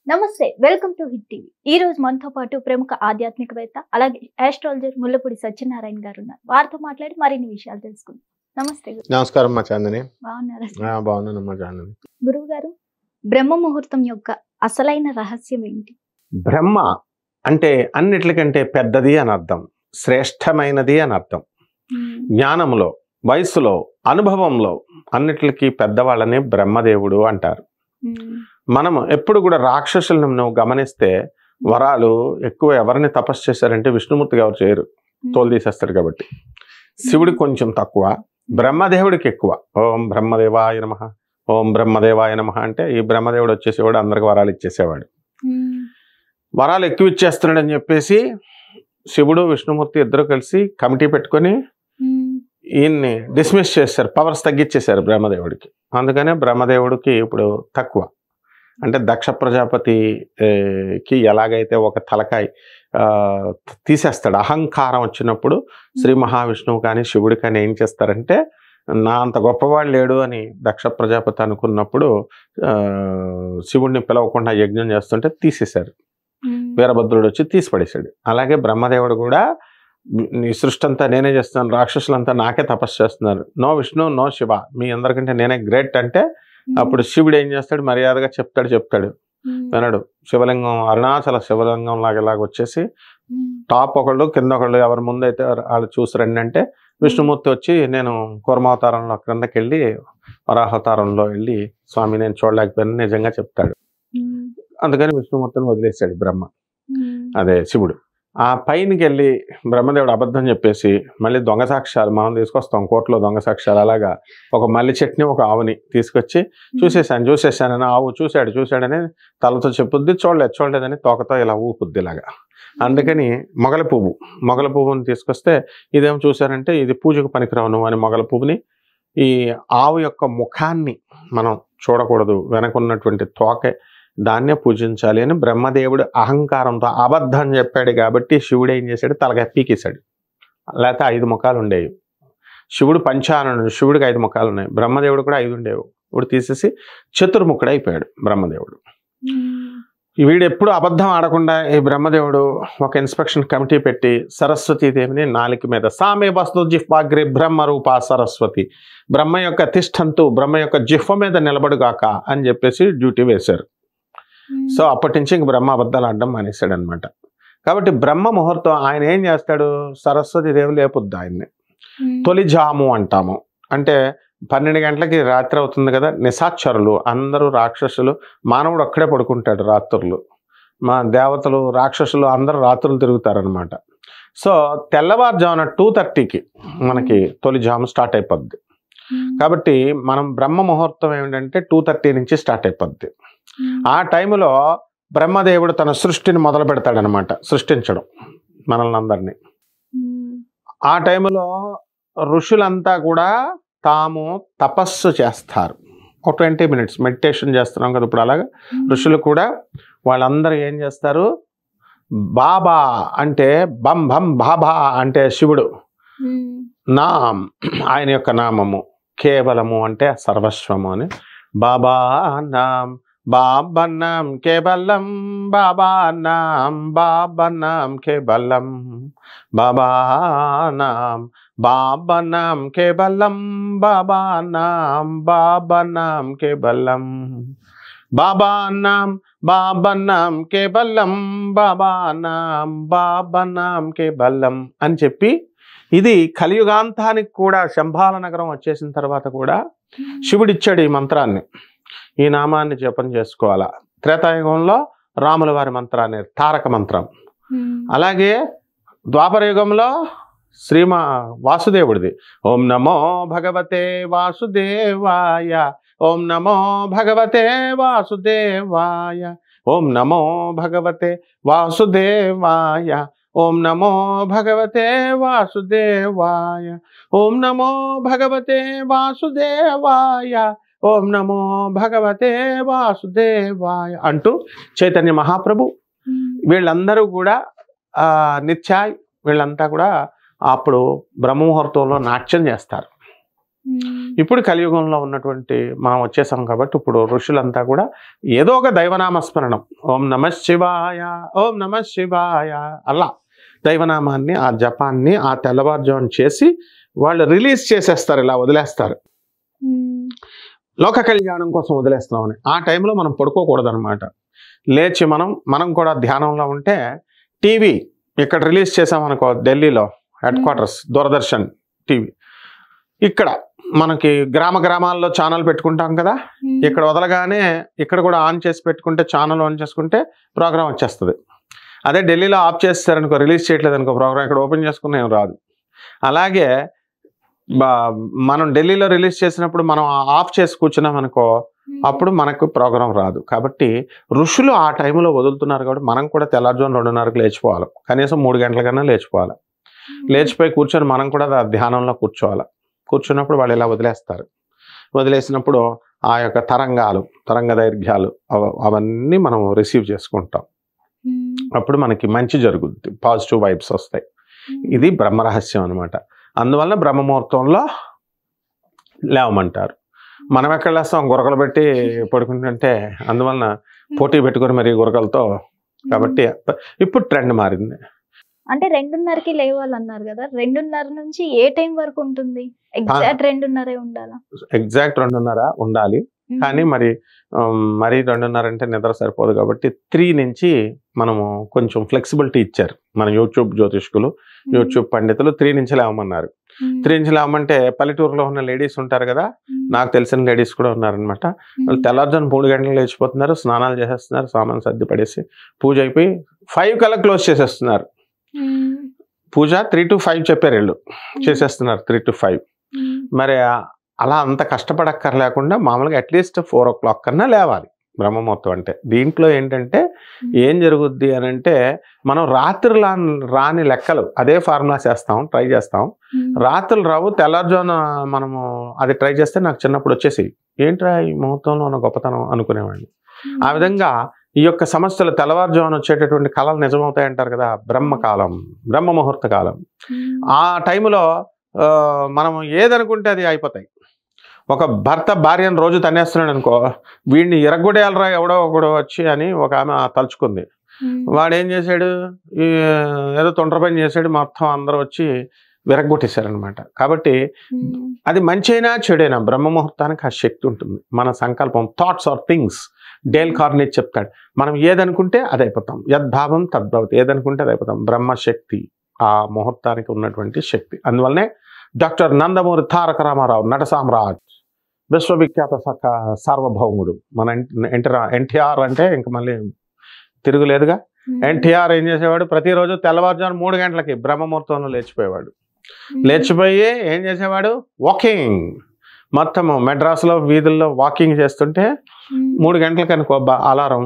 నమస్తే, welcome to hit TV. ఈ రోజు మనతో పాటు ప్రముఖ ఆధ్యాత్మికవేత్త అలాగే ఆస్ట్రాలజర్ ముల్లపూడి సత్యనారాయణ గారు ఉన్నారు. వారితో మాట్లాడి మరిన్ని విషయాలు తెలుసుకుందాం. నమస్తే గురు. నమస్కారం మా చాందని. బాగున్నారా? బాగున్నానమ్మా చాందని. గురువు గారు, బ్రహ్మ ముహూర్తం యొక్క అసలైన రహస్యం ఏంటి? బ్రహ్మ అంటే అన్నిటికంటే పెద్దది అని అర్థం, శ్రేష్టమైనది అని అర్థం. జ్ఞానంలో, వయస్సులో, అనుభవంలో అన్నిటికీ పెద్దవాళ్ళని బ్రహ్మదేవుడు అంటారు. మనం ఎప్పుడు కూడా రాక్షసులను నువ్వు గమనిస్తే వరాలు ఎక్కువ ఎవరిని తపస్సు చేశారంటే విష్ణుమూర్తికి ఎవరు చేయరు, తోలు తీసేస్తాడు కాబట్టి. శివుడికి కొంచెం తక్కువ, బ్రహ్మదేవుడికి ఎక్కువ. ఓం బ్రహ్మదేవాయ నమః, ఓం బ్రహ్మదేవాయ నమః అంటే ఈ బ్రహ్మదేవుడు వచ్చేసేవాడు, అందరికి వరాలు ఇచ్చేసేవాడు. వరాలు ఎక్కువ ఇచ్చేస్తున్నాడు అని చెప్పేసి శివుడు విష్ణుమూర్తి ఇద్దరు కలిసి కమిటీ పెట్టుకొని ఈయన్ని డిస్మిస్ చేశారు, పవర్స్ తగ్గించేశారు బ్రహ్మదేవుడికి. అందుకనే బ్రహ్మదేవుడికి ఇప్పుడు తక్కువ. అంటే దక్ష ప్రజాపతికి ఎలాగైతే ఒక తలకాయ తీసేస్తాడు, అహంకారం వచ్చినప్పుడు శ్రీ మహావిష్ణువు కానీ శివుడు కానీ ఏం చేస్తారంటే, నా అంత గొప్పవాడు లేడు అని దక్ష ప్రజాపతి అనుకున్నప్పుడు శివుడిని పిలవకుండా యజ్ఞం చేస్తుంటే తీసేశారు. వీరభద్రుడు వచ్చి తీసిపడేశాడు. అలాగే బ్రహ్మదేవుడు కూడా నీ సృష్టి అంతా నేనే చేస్తున్నాను, రాక్షసులంతా నాకే తపస్సు చేస్తున్నారు, నో విష్ణు నో శివ, మీ అందరికంటే నేనే గ్రేట్ అంటే అప్పుడు శివుడు ఏం చేస్తాడు, మర్యాదగా చెప్తాడు వినడు. శివలింగం అరుణాచల శివలింగం లాగా వచ్చేసి టాప్ ఒకళ్ళు కింద ఒకళ్ళు, ఎవరి ముందు అయితే వాళ్ళు చూసిరండి అంటే విష్ణుమూర్తి వచ్చి నేను కూర్మావతారంలో క్రిందకి వెళ్ళి వరాహవతారంలో వెళ్ళి స్వామి నేను చూడలేకపోయాను నిజంగా చెప్తాడు. అందుకని విష్ణుమూర్తిని వదిలేశాడు బ్రహ్మ, అదే శివుడు. ఆ పైనకి వెళ్ళి బ్రహ్మదేవుడు అబద్ధం చెప్పేసి మళ్ళీ దొంగ సాక్ష్యాలు మనం తీసుకొస్తాం కోర్టులో, దొంగ సాక్ష్యాలు. అలాగా ఒక మల్లి చెట్టుని ఒక ఆవుని తీసుకొచ్చి చూసేసానని ఆవు చూశాడని తలతో చెప్పుద్ది, చూడలేదని తోకతో ఇలా ఊపుద్ది ఇలాగా. అందుకని మొగల పువ్వుని తీసుకొస్తే ఇదేమో చూశారంటే ఇది పూజకు పనికిరావు అని మొగల పువ్వుని, ఈ ఆవు యొక్క ముఖాన్ని మనం చూడకూడదు, వెనకున్నటువంటి తోకే దాన్నే పూజించాలి అని బ్రహ్మదేవుడు అహంకారంతో అబద్ధం చెప్పాడు. కాబట్టి శివుడు ఏం చేశాడు, తలకాయ పీకేశాడు. లేకపోతే 5 ముఖాలు ఉండేవి. శివుడు పంచాననుడు, శివుడికి 5 ముఖాలు ఉన్నాయి, బ్రహ్మదేవుడు కూడా 5 ఉండేవి. ఇప్పుడు తీసేసి చతుర్ముఖుడు అయిపోయాడు బ్రహ్మదేవుడు. వీడు ఎప్పుడు అబద్ధం ఆడకుండా ఈ బ్రహ్మదేవుడు ఒక ఇన్స్పెక్షన్ కమిటీ పెట్టి సరస్వతీదేవిని నాలిక మీద సామే వస్తు జిహ్వాగ్రి బ్రహ్మ రూపా సరస్వతి, బ్రహ్మ యొక్క తిష్టంతు, బ్రహ్మ యొక్క జిహ్వ మీద నిలబడుగాక అని చెప్పేసి డ్యూటీ వేశారు. సో అప్పటి నుంచి ఇంక బ్రహ్మ అబద్ధాలు ఆడడం మానేశాడు అనమాట. కాబట్టి బ్రహ్మ ముహూర్తం ఆయన ఏం చేస్తాడు, సరస్వతి దేవి లేపుద్ది ఆయన్ని. తొలి జాము అంటాము, అంటే 12 గంటలకి రాత్రి అవుతుంది కదా, నిశాచరులు అందరూ రాక్షసులు, మానవుడు అక్కడే పడుకుంటాడు రాత్రులు, మా దేవతలు రాక్షసులు అందరూ రాత్రులు తిరుగుతారనమాట. సో తెల్లవారుజామున 2:30కి మనకి తొలి జాము స్టార్ట్ అయిపోద్ది. కాబట్టి మనం బ్రహ్మ ముహూర్తం ఏమిటంటే 2:30 నుంచి స్టార్ట్ అయిపోద్ది. ఆ టైంలో బ్రహ్మదేవుడు తన సృష్టిని మొదలు పెడతాడనమాట, సృష్టించడం మనల్ని అందరినీ. ఆ టైంలో ఋషులంతా కూడా తాము తపస్సు చేస్తారు. ఒక 20 minutes మెడిటేషన్ చేస్తున్నాం కదా ఇప్పుడు, అలాగా ఋషులు కూడా వాళ్ళందరూ ఏం చేస్తారు, బాబా అంటే బం భం బాబా అంటే శివుడు నామ్, ఆయన యొక్క నామము, కేవలము అంటే సర్వస్వము అని. బాబా నామ్ బాబా నామ్ కేవలం, బాబా నామ్ కేవలం, బాబా నామ్ కేవలం, బాబా నామ్ కేవలం, బాబా నామ్ కేవలం, బాబా నామ్ కేవలం అని చెప్పి, ఇది కలియుగాంతానికి కూడా శంభాల నగరం వచ్చేసిన తర్వాత కూడా శివుడిచ్చాడు ఈ మంత్రాన్ని. ఈ నామాన్ని జపం చేసుకోవాలా. త్రేతాయుగంలో రాముల వారి మంత్రాన్ని తారక మంత్రం. అలాగే ద్వాపర యుగంలో వాసుదేవుడిది ఓం నమో భగవతే వాసుదేవాయ, ఓం నమో భగవతే వాసుదేవాయ, ఓం నమో భగవతే వాసుదేవాయ, ఓం నమో భగవతే వాసుదేవాయ, ఓం నమో భగవతే వాసుదేవాయ, ఓం నమో భగవతే వాసుదేవాయ అంటూ చైతన్య మహాప్రభు వీళ్ళందరూ కూడా నిత్యాయ్ వీళ్ళంతా కూడా అప్పుడు బ్రహ్మముహూర్తంలో నాట్యం చేస్తారు. ఇప్పుడు కలియుగంలో ఉన్నటువంటి మనం వచ్చేసాం కాబట్టి ఇప్పుడు ఋషులంతా కూడా ఏదో ఒక దైవనామస్మరణం, ఓం నమ శివాయ, ఓం నమ శివాయ, అలా దైవనామాన్ని ఆ జపాన్ని ఆ తెల్లవారుజామున చేసి వాళ్ళు రిలీజ్ చేసేస్తారు, ఇలా వదిలేస్తారు. లోక కళ్యాణం కోసం వదిలేస్తున్నామని ఆ టైంలో మనం పడుకోకూడదు అనమాట. లేచి మనం కూడా ధ్యానంలో ఉంటే టీవీ ఇక్కడ రిలీజ్ చేసామనుకో, ఢిల్లీలో హెడ్ క్వార్టర్స్ దూరదర్శన్ టీవీ, ఇక్కడ మనకి గ్రామాల్లో ఛానల్ పెట్టుకుంటాం కదా, ఇక్కడ వదలగానే ఇక్కడ కూడా ఆన్ చేసి పెట్టుకుంటే, ఛానల్ ఆన్ చేసుకుంటే ప్రోగ్రామ్ వచ్చేస్తుంది. అదే ఢిల్లీలో ఆఫ్ చేస్తారనుకో, రిలీజ్ చేయట్లేదు అనుకో ప్రోగ్రామ్, ఇక్కడ ఓపెన్ చేసుకున్న ఏం రాదు. అలాగే మనం ఢిల్లీలో రిలీజ్ చేసినప్పుడు మనం ఆఫ్ చేసి కూర్చున్నాం అనుకో, అప్పుడు మనకు ప్రోగ్రాం రాదు. కాబట్టి ఋషులు ఆ టైంలో వదులుతున్నారు కాబట్టి మనం కూడా తెల్లారుజామున 2:30కి లేచిపోవాలి, కనీసం 3 గంటల కన్నా లేచిపోవాలి. లేచిపోయి కూర్చొని మనం కూడా ధ్యానంలో కూర్చోవాలి. కూర్చున్నప్పుడు వాళ్ళు ఇలా వదిలేస్తారు. వదిలేసినప్పుడు ఆ యొక్క తరంగ దైర్ఘ్యాలు అవన్నీ మనం రిసీవ్ చేసుకుంటాం. అప్పుడు మనకి మంచి జరుగుద్ది, పాజిటివ్ వైబ్స్ వస్తాయి. ఇది బ్రహ్మరహస్యం అనమాట. అందువలన బ్రహ్మముహూర్తంలో లేవమంటారు. మనం ఎక్కడ లేస్తాం, గురకలు పెట్టి పడుకుంటుంటే, అందువలన పోటీ పెట్టుకొని మరి గురకలతో. కాబట్టి ఇప్పుడు ట్రెండ్ మారింది. అంటే 2:30కి లేవాలన్నారు కదా, 2:30 నుంచి ఏ టైం వరకు ఉంటుంది? ఎగ్జాక్ట్ 2:30 ఉండాలా? ఎగ్జాక్ట్ 2:30 ఉండాలి. కానీ మరి 2:30 అంటే నిద్ర సరిపోదు కాబట్టి 3 నుంచి మనము కొంచెం ఫ్లెక్సిబిలిటీ ఇచ్చారు మన యూట్యూబ్ జ్యోతిష్కులు, యూట్యూబ్ పండితులు. 3 నుంచి లేవమన్నారు. 3 నుంచి లేవమంటే పల్లెటూరులో ఉన్న లేడీస్ ఉంటారు కదా, నాకు తెలిసిన లేడీస్ కూడా ఉన్నారనమాట. వాళ్ళు తెల్లారుజామున 3 గంటలు లేచిపోతున్నారు, స్నానాలు చేసేస్తున్నారు, సామాన్ సర్ది పడేసి పూజ అయిపోయి 5 కల్లా క్లోజ్ చేసేస్తున్నారు. పూజ 3 to 5 చెప్పారు, వీళ్ళు చేసేస్తున్నారు 3 to 5. మరి అలా అంత కష్టపడక్కర్లేకుండా మామూలుగా అట్లీస్ట్ 4 o'clock కన్నా లేవాలి బ్రహ్మముహూర్తం అంటే. దీంట్లో ఏంటంటే ఏం జరుగుద్ది అని అంటే, మనం రాత్రి రాని లెక్కలు అదే ఫార్ములా ట్రై చేస్తాం. రాత్రులు రావు, తెల్లారుజామున మనము అది ట్రై చేస్తే నాకు చిన్నప్పుడు వచ్చేసి ఏంట్రా ఈ ముహూర్తంలో ఉన్న గొప్పతనం అనుకునేవాడిని. ఆ విధంగా ఈ యొక్క సమస్యలు తెల్లవారుజామున వచ్చేటటువంటి కళలు నిజమవుతాయంటారు కదా, బ్రహ్మకాలం, బ్రహ్మ ముహూర్త కాలం. ఆ టైంలో మనం ఏదనుకుంటే అది అయిపోతాయి. ఒక భర్త భార్యను రోజు తన్నేస్తున్నాడు అనుకో, వీడిని ఇరగొడేయాలరా ఎవడో ఒకడో వచ్చి అని ఒక ఆమె తలుచుకుంది. వాడు ఏం చేశాడు, ఏదో తొండ్ర పని చేశాడు, మొత్తం అందరూ వచ్చి విరగొట్టేశారనమాట. కాబట్టి అది మంచైనా చెడైనా బ్రహ్మముహూర్తానికి ఆ శక్తి ఉంటుంది. మన సంకల్పం, thoughts are things. Dale Carnegie చెప్తాడు, మనం ఏదనుకుంటే అది అయిపోతాం, యద్భావం తద్భవతి, ఏదనుకుంటే అది అయిపోతాం. బ్రహ్మశక్తి ఆ ముహూర్తానికి ఉన్నటువంటి శక్తి. అందువల్లనే డాక్టర్ నందమూరి తారక రామారావు, నట సామ్రాట్, విశ్వవిఖ్యాత సార్వభౌముడు మన ఎన్టీఆర్ అంటే ఇంక మళ్ళీ తిరుగులేదుగా. ఎన్టీఆర్ ఏం చేసేవాడు, ప్రతిరోజు తెల్లవారుజామున 3 గంటలకి బ్రహ్మముహూర్తంలో లేచిపోయేవాడు. లేచిపోయి ఏం చేసేవాడు, వాకింగ్. మొత్తము మెడ్రాస్లో వీధుల్లో వాకింగ్ చేస్తుంటే 3 గంటలకి అనుకో అలారం,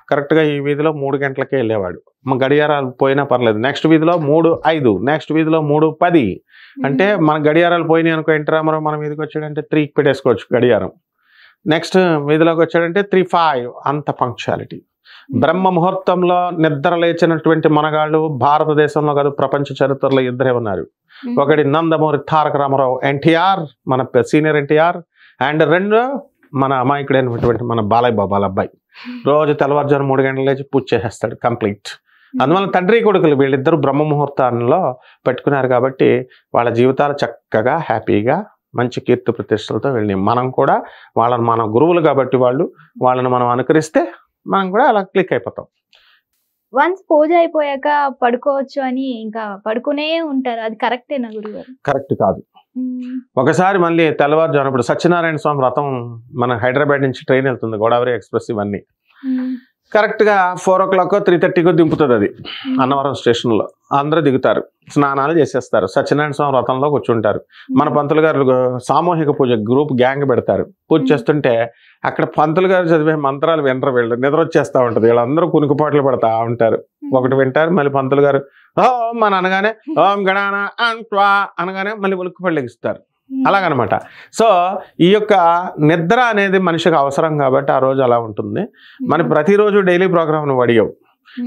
కరెక్ట్గా ఈ వీధిలో 3 గంటలకే వెళ్ళేవాడు. గడియారాలు పోయినా పర్లేదు. నెక్స్ట్ వీధిలో 3:05, నెక్స్ట్ వీధిలో 3:10. అంటే మన గడియారాలు పోయినాయి అనుకో, ఎన్టీ రామారావు మన వీధికి వచ్చాడంటే 3కి పెట్టేసుకోవచ్చు గడియారం. నెక్స్ట్ వీధిలోకి వచ్చాడంటే 3:05. అంత పంక్చువాలిటీ. బ్రహ్మ ముహూర్తంలో నిద్ర లేచినటువంటి మనగాళ్ళు భారతదేశంలో కాదు, ప్రపంచ చరిత్రలో ఇద్దరే ఉన్నారు. ఒకటి నందమూరి తారక రామారావు ఎన్టీఆర్, మన సీనియర్ ఎన్టీఆర్, అండ్ 2 మన అమాయకుడైనటువంటి మన బాలయ్య బాబు వాళ్ళ అబ్బాయి. రోజు తెల్లవారుజాము 3 గంటలు లేచి పూజ చేసేస్తాడు కంప్లీట్. అందువల్ల తండ్రి కొడుకులు వీళ్ళిద్దరు బ్రహ్మ ముహూర్తాల్లో పెట్టుకున్నారు కాబట్టి వాళ్ళ జీవితాలు చక్కగా హ్యాపీగా మంచి కీర్తి ప్రతిష్టలతో వెళ్ళి, మనం కూడా వాళ్ళని మన గురువులు కాబట్టి వాళ్ళని మనం అనుకరిస్తే మనం కూడా అలా క్లిక్ అయిపోతాం. వన్స్ పూజ అయిపోయాక పడుకోవచ్చు అని ఇంకా పడుకునే ఉంటారు, అది కరెక్టేనా గురుగారు? కరెక్ట్ కాదు. ఒకసారి మళ్ళీ తెల్లవారుజామున, ఇప్పుడు సత్యనారాయణ స్వామి రథం మన హైదరాబాద్ నుంచి ట్రైన్ వెళ్తుంది, గోదావరి ఎక్స్ప్రెస్, ఇవన్నీ కరెక్ట్గా 4 o'clock 3:30 దింపుతుంది అది అన్నవరం స్టేషన్లో. అందరూ దిగుతారు, స్నానాలు చేసేస్తారు, సత్యనారాయణ స్వామి రథంలో కూర్చుంటారు. మన పంతులు గారు సామూహిక పూజ గ్రూప్ గ్యాంగ్ పెడతారు. పూజ చేస్తుంటే అక్కడ పంతులు గారు చదివే మంత్రాలు వినరు, వీళ్ళు నిద్ర వచ్చేస్తూ ఉంటుంది. వీళ్ళందరూ కునుకుపాట్లు పడతా ఉంటారు. ఒకటి వింటారు, మళ్ళీ పంతులు గారు ఓం అని అనగానే ఓం గణాన అంట్వా అనగానే మళ్ళీ ఉలుక్కుపళ్ళు లెగిస్తారు. అలాగనమాట. సో ఈ యొక్క నిద్ర అనేది మనిషికి అవసరం కాబట్టి ఆ రోజు అలా ఉంటుంది. మన ప్రతిరోజు డైలీ ప్రోగ్రామ్ను వడియవు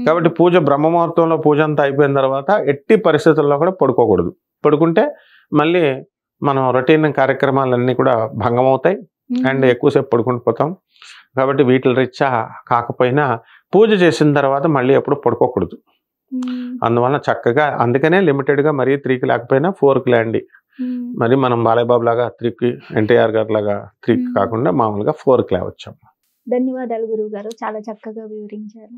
కాబట్టి పూజ బ్రహ్మముహూర్తంలో పూజ అంతా అయిపోయిన తర్వాత ఎట్టి పరిస్థితుల్లో కూడా పడుకోకూడదు. పడుకుంటే మళ్ళీ మనం రొటీన్ కార్యక్రమాలన్నీ కూడా భంగం అవుతాయి అండ్ ఎక్కువసేపు పడుకుని పోతాం. కాబట్టి వీటి రీత్యా కాకపోయినా పూజ చేసిన తర్వాత మళ్ళీ ఎప్పుడు పడుకోకూడదు. అందువల్ల చక్కగా అందుకనే లిమిటెడ్గా మరీ 3కి లేకపోయినా 4కి లేండి. మరి మనం బాలయ్యబాబు లాగా 3కి, ఎన్టీఆర్ గారి లాగా 3కి కాకుండా మామూలుగా 4కి లేవచ్చాం. ధన్యవాదాలు గురువు గారు, చాలా చక్కగా వివరించారు.